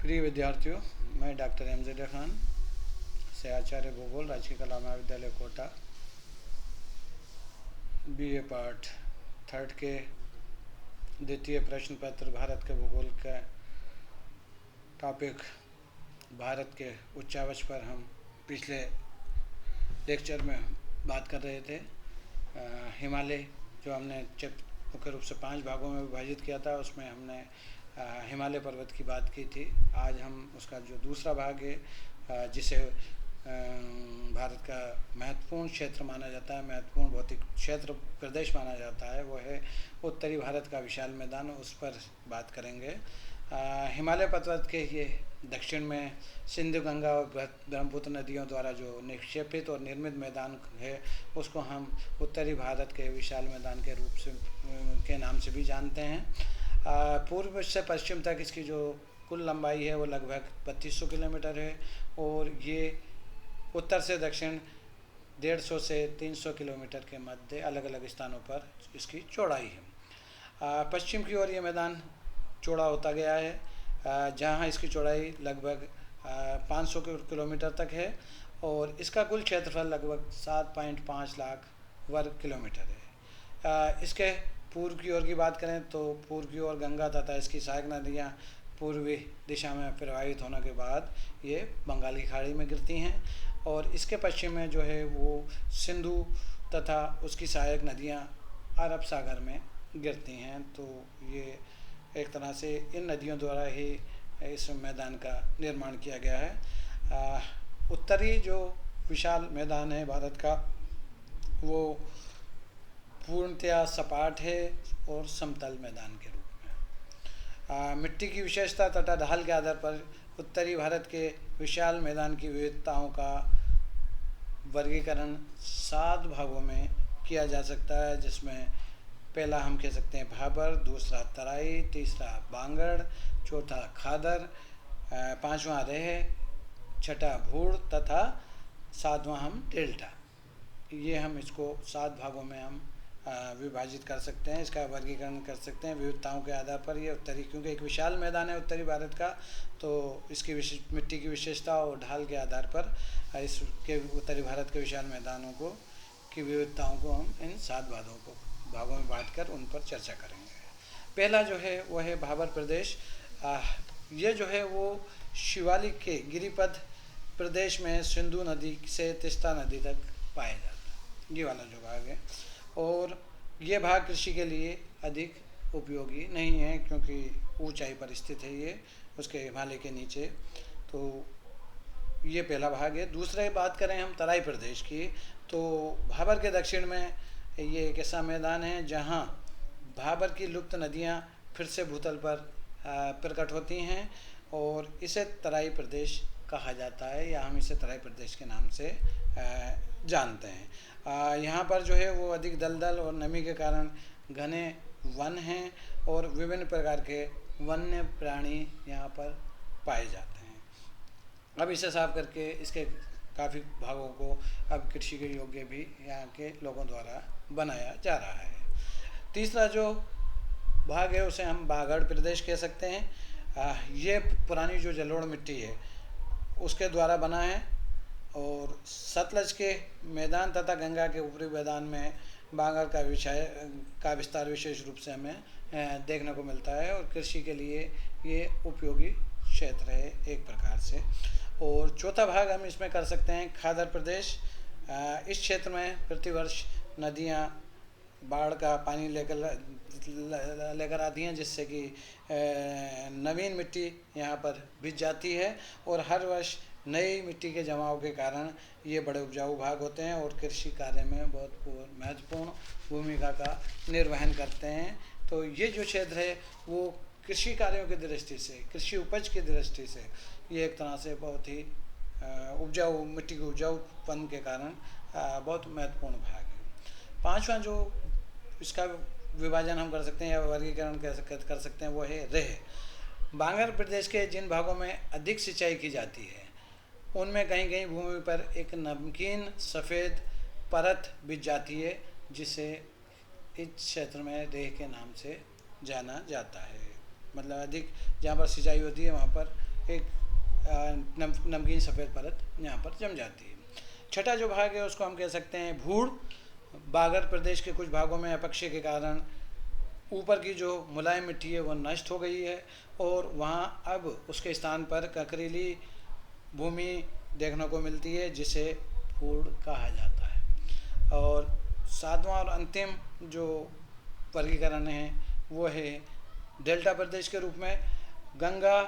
प्रिय विद्यार्थियों, मैं डॉक्टर एमजेड खान से आचार्य भूगोल राजकीय कला महाविद्यालय कोटा बीए पार्ट थर्ड के द्वितीय प्रश्न पत्र भारत के भूगोल का टॉपिक भारत के उच्चावच पर हम पिछले लेक्चर में बात कर रहे थे। हिमालय जो हमने मुख्य रूप से 5 भागों में विभाजित किया था, उसमें हमने हिमालय पर्वत की बात की थी। आज हम उसका जो दूसरा भाग है, जिसे भारत का महत्वपूर्ण क्षेत्र माना जाता है, महत्वपूर्ण भौतिक क्षेत्र प्रदेश माना जाता है, वो है उत्तरी भारत का विशाल मैदान। उस पर बात करेंगे। हिमालय पर्वत के ये दक्षिण में सिंधु, गंगा और ब्रह्मपुत्र नदियों द्वारा जो निक्षेपित और निर्मित मैदान है, उसको हम उत्तरी भारत के विशाल मैदान के रूप से के नाम से भी जानते हैं। पूर्व से पश्चिम तक इसकी जो कुल लंबाई है वो लगभग 3200 किलोमीटर है, और ये उत्तर से दक्षिण 150 से 300 किलोमीटर के मध्य अलग अलग स्थानों पर इसकी चौड़ाई है। पश्चिम की ओर ये मैदान चौड़ा होता गया है, जहाँ इसकी चौड़ाई लगभग 500 किलोमीटर तक है, और इसका कुल क्षेत्रफल लगभग 7.5 लाख वर्ग किलोमीटर है। इसके पूर्व की ओर की बात करें तो पूर्व की ओर गंगा तथा इसकी सहायक नदियाँ पूर्वी दिशा में प्रवाहित होने के बाद ये बंगाल की खाड़ी में गिरती हैं, और इसके पश्चिम में जो है वो सिंधु तथा उसकी सहायक नदियाँ अरब सागर में गिरती हैं। तो ये एक तरह से इन नदियों द्वारा ही इस मैदान का निर्माण किया गया है। उत्तरी जो विशाल मैदान है भारत का, वो पूर्णतया सपाट है और समतल मैदान के रूप में। मिट्टी की विशेषता तथा ढाल के आधार पर उत्तरी भारत के विशाल मैदान की विविधताओं का वर्गीकरण 7 भागों में किया जा सकता है, जिसमें पहला हम कह सकते हैं भाबर, दूसरा तराई, तीसरा बांगड़, चौथा खादर, पांचवा रेह, छठा भूड़ तथा सातवां हम डेल्टा। ये हम इसको 7 भागों में हम विभाजित कर सकते हैं, इसका वर्गीकरण कर सकते हैं विविधताओं के आधार पर। ये उत्तरी, क्योंकि एक विशाल मैदान है उत्तरी भारत का, तो इसकी मिट्टी की विशेषता और ढाल के आधार पर इसके उत्तरी भारत के विशाल मैदानों को की विविधताओं को हम इन 7 भागों में बांटकर उन पर चर्चा करेंगे। पहला जो है वो है भाबर प्रदेश। ये जो है वो शिवालिक के गिरिपथ प्रदेश में सिंधु नदी से तीस्ता नदी तक पाया जाता है, ये वाला जो भाग है। और ये भाग कृषि के लिए अधिक उपयोगी नहीं है, क्योंकि ऊंचाई पर स्थित है ये उसके हिमालय के नीचे। तो ये पहला भाग है। दूसरा बात करें हम तराई प्रदेश की, तो भाबर के दक्षिण में ये एक ऐसा मैदान है जहाँ भाबर की लुप्त नदियाँ फिर से भूतल पर प्रकट होती हैं, और इसे तराई प्रदेश कहा जाता है, या हम इसे तराई प्रदेश के नाम से जानते हैं। यहाँ पर जो है वो अधिक दलदल और नमी के कारण घने वन हैं, और विभिन्न प्रकार के वन्य प्राणी यहाँ पर पाए जाते हैं। अब इसे साफ करके इसके काफ़ी भागों को अब कृषि के योग्य भी यहाँ के लोगों द्वारा बनाया जा रहा है। तीसरा जो भाग है उसे हम बागड़ प्रदेश कह सकते हैं। ये पुरानी जो जलोढ़ मिट्टी है उसके द्वारा बना है, और सतलज के मैदान तथा गंगा के ऊपरी मैदान में बांगड़ का विस्तार विशेष रूप से हमें देखने को मिलता है, और कृषि के लिए ये उपयोगी क्षेत्र है एक प्रकार से। और चौथा भाग हम इसमें कर सकते हैं खादर प्रदेश। इस क्षेत्र में प्रतिवर्ष नदियाँ बाढ़ का पानी लेकर आती हैं, जिससे कि नवीन मिट्टी यहाँ पर भिज जाती है, और हर वर्ष नई मिट्टी के जमाव के कारण ये बड़े उपजाऊ भाग होते हैं और कृषि कार्य में बहुत महत्वपूर्ण भूमिका का निर्वहन करते हैं। तो ये जो क्षेत्र है वो कृषि कार्यों की दृष्टि से, कृषि उपज की दृष्टि से ये एक तरह से बहुत ही उपजाऊ, मिट्टी के उपजाऊपन के कारण बहुत महत्वपूर्ण भाग है। पांचवा जो इसका विभाजन हम कर सकते हैं या वर्गीकरण कर सकते हैं वो है रेह। बांगड़ प्रदेश के जिन भागों में अधिक सिंचाई की जाती है उनमें कहीं कहीं भूमि पर एक नमकीन सफ़ेद परत बिछ जाती है, जिसे इस क्षेत्र में रेह के नाम से जाना जाता है। मतलब अधिक जहाँ पर सिंचाई होती है वहाँ पर एक नमकीन सफ़ेद परत यहाँ पर जम जाती है। छठा जो भाग है उसको हम कह सकते हैं भूड़। बागर प्रदेश के कुछ भागों में अपक्षय के कारण ऊपर की जो मुलायम मिट्टी है वो नष्ट हो गई है और वहाँ अब उसके स्थान पर ककरीली भूमि देखने को मिलती है, जिसे भूड़ कहा जाता है। और सातवां और अंतिम जो वर्गीकरण है वो है डेल्टा प्रदेश के रूप में। गंगा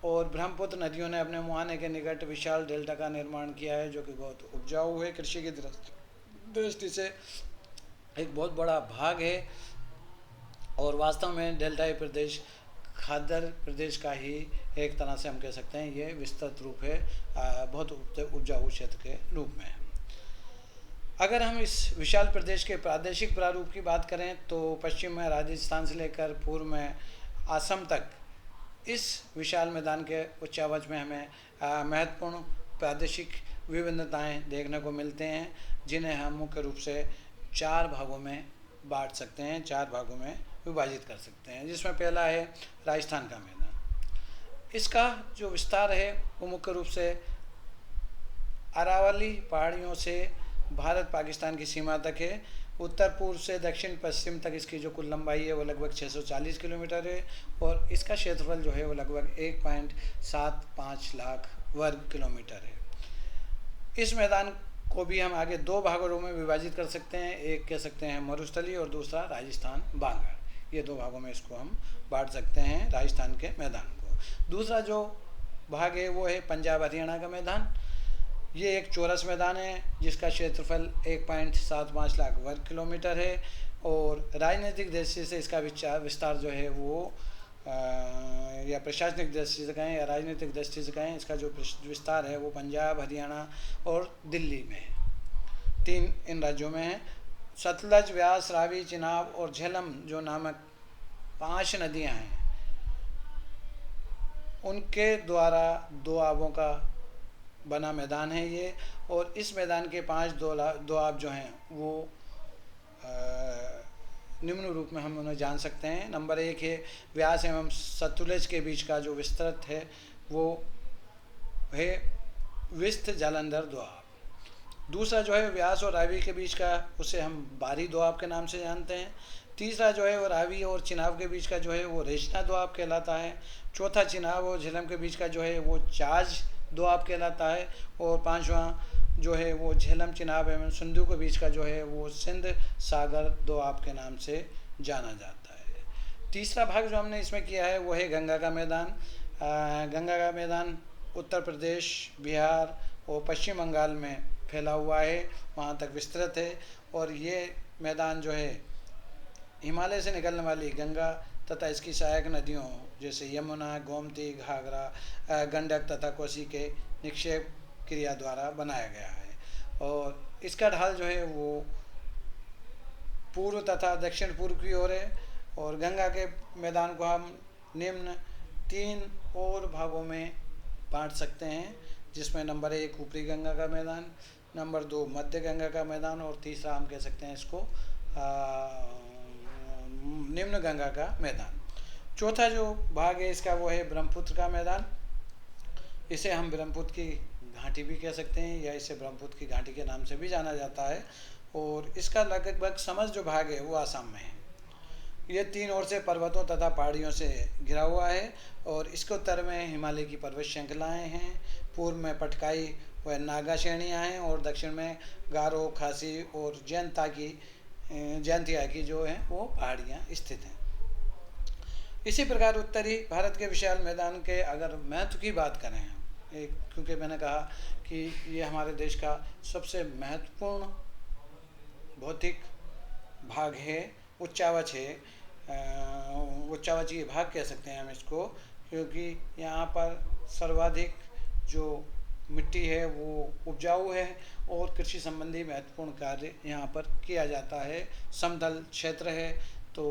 और ब्रह्मपुत्र नदियों ने अपने मुहाने के निकट विशाल डेल्टा का निर्माण किया है, जो कि बहुत उपजाऊ है, कृषि की दृष्टि से एक बहुत बड़ा भाग है। और वास्तव में डेल्टाई प्रदेश खादर प्रदेश का ही एक तरह से हम कह सकते हैं ये विस्तृत रूप है, बहुत उपजाऊ क्षेत्र के रूप में। अगर हम इस विशाल प्रदेश के प्रादेशिक प्रारूप की बात करें तो पश्चिम में राजस्थान से लेकर पूर्व में असम तक इस विशाल मैदान के उच्चावच में हमें महत्वपूर्ण प्रादेशिक विभिन्नताएं देखने को मिलते हैं, जिन्हें हम मुख्य रूप से 4 भागों में बांट सकते हैं, 4 भागों में विभाजित कर सकते हैं। जिसमें पहला है राजस्थान का मैदान। इसका जो विस्तार है वो मुख्य रूप से अरावली पहाड़ियों से भारत पाकिस्तान की सीमा तक है। उत्तर पूर्व से दक्षिण पश्चिम तक इसकी जो कुल लंबाई है वो लगभग 640 किलोमीटर है और इसका क्षेत्रफल जो है वो लगभग 1.75 लाख वर्ग किलोमीटर है। इस मैदान को भी हम आगे 2 भागों में विभाजित कर सकते हैं, एक कह सकते हैं मरुस्थली और दूसरा राजस्थान बांगर। ये 2 भागों में इसको हम बांट सकते हैं राजस्थान के मैदान को। दूसरा जो भाग है वो है पंजाब हरियाणा का मैदान। ये एक चौरस मैदान है जिसका क्षेत्रफल 1.75 लाख वर्ग किलोमीटर है और राजनीतिक दृष्टि से इसका विस्तार जो है वो या प्रशासनिक दृष्टि से कहें या राजनीतिक दृष्टि से कहें, इसका जो विस्तार है वो पंजाब, हरियाणा और दिल्ली में है। 3 इन राज्यों में है। सतलज, व्यास, रावी, चिनाब और झेलम जो नामक 5 नदियां हैं, उनके द्वारा 2 आबों का बना मैदान है ये। और इस मैदान के 5 दोआब जो हैं वो निम्न रूप में हम उन्हें जान सकते हैं। नंबर 1 है व्यास एवं सतलज के बीच का जो विस्तृत है वो है विस्त जालंधर दोआब। दूसरा जो है व्यास और रावी के बीच का, उसे हम बारी दोआब के नाम से जानते हैं। तीसरा जो है वो रावी और चिनाब के बीच का जो है वो रेशना दोआब कहलाता है। चौथा चिनाब और झेलम के बीच का जो है वो चाज दोआब कहलाता है। और 5वां जो है वो झेलम, चिनाब एवं सिंधु के बीच का जो है वो सिंध सागर दोआब के नाम से जाना जाता है। तीसरा भाग जो हमने इसमें किया है वो है गंगा का मैदान। गंगा का मैदान उत्तर प्रदेश, बिहार और पश्चिम बंगाल में फैला हुआ है, वहाँ तक विस्तृत है। और ये मैदान जो है हिमालय से निकलने वाली गंगा तथा इसकी सहायक नदियों जैसे यमुना, गोमती, घाघरा, गंडक तथा कोसी के निक्षेप क्रिया द्वारा बनाया गया है। और इसका ढाल जो है वो पूर्व तथा दक्षिण पूर्व की ओर है। और गंगा के मैदान को हम निम्न 3 और भागों में बांट सकते हैं, जिसमें नंबर 1 ऊपरी गंगा का मैदान, नंबर 2 मध्य गंगा का मैदान और तीसरा हम कह सकते हैं इसको निम्न गंगा का मैदान। चौथा जो भाग है इसका वो है ब्रह्मपुत्र का मैदान। इसे हम ब्रह्मपुत्र की घाटी भी कह सकते हैं या इसे ब्रह्मपुत्र की घाटी के नाम से भी जाना जाता है। और इसका लगभग समझ जो भाग है वो आसाम में है। ये 3 ओर से पर्वतों तथा पहाड़ियों से घिरा हुआ है और इसके उत्तर में हिमालय की पर्वत श्रृंखलाएँ हैं, पूर्व में पटकाई व नागा श्रेणियाँ हैं और दक्षिण में गारो, खासी और जयंतिया की जो है वो पहाड़ियाँ स्थित हैं। इसी प्रकार उत्तरी भारत के विशाल मैदान के अगर महत्व की बात करें हम, क्योंकि मैंने कहा कि ये हमारे देश का सबसे महत्वपूर्ण भौतिक भाग है, उच्चावच है, उच्चावचीय भाग कह सकते हैं हम इसको, क्योंकि यहाँ पर सर्वाधिक जो मिट्टी है वो उपजाऊ है और कृषि संबंधी महत्वपूर्ण कार्य यहाँ पर किया जाता है। समतल क्षेत्र है तो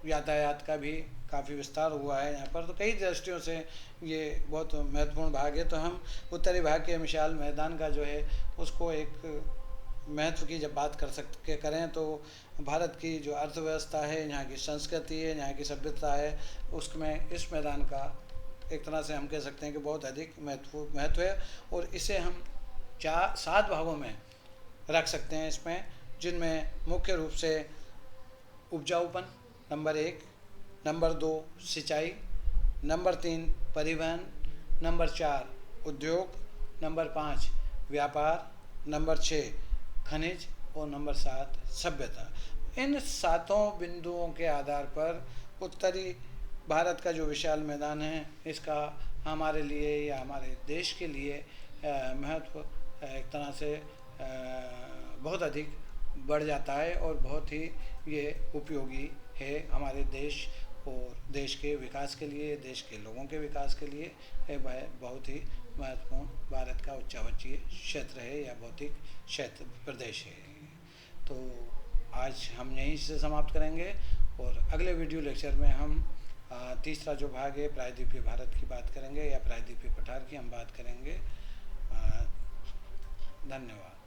यातायात का भी काफ़ी विस्तार हुआ है यहाँ पर, तो कई दृष्टियों से ये बहुत महत्वपूर्ण भाग है। तो हम उत्तरी भाग के विशाल मैदान का जो है उसको एक महत्व की जब बात करें तो भारत की जो अर्थव्यवस्था है, यहाँ की संस्कृति है, यहाँ की सभ्यता है, उसमें इस मैदान का एक तरह से हम कह सकते हैं कि बहुत अधिक महत्व है, और इसे हम 7 भागों में रख सकते हैं इसमें, जिनमें मुख्य रूप से उपजाऊपन नंबर 1, नंबर 2 सिंचाई, नंबर 3 परिवहन, नंबर 4 उद्योग, नंबर 5 व्यापार, नंबर 6 खनिज और नंबर 7 सभ्यता। इन सातों बिंदुओं के आधार पर उत्तरी भारत का जो विशाल मैदान है, इसका हमारे लिए या हमारे देश के लिए महत्व एक तरह से बहुत अधिक बढ़ जाता है, और बहुत ही ये उपयोगी है हमारे देश और देश के विकास के लिए, देश के लोगों के विकास के लिए। यह बहुत ही महत्वपूर्ण भारत का उच्चावचीय क्षेत्र है या भौतिक क्षेत्र प्रदेश है। तो आज हम यहीं से समाप्त करेंगे, और अगले वीडियो लेक्चर में हम तीसरा जो भाग है प्रायद्वीपीय भारत की बात करेंगे, या प्रायद्वीपीय पठार की हम बात करेंगे। धन्यवाद।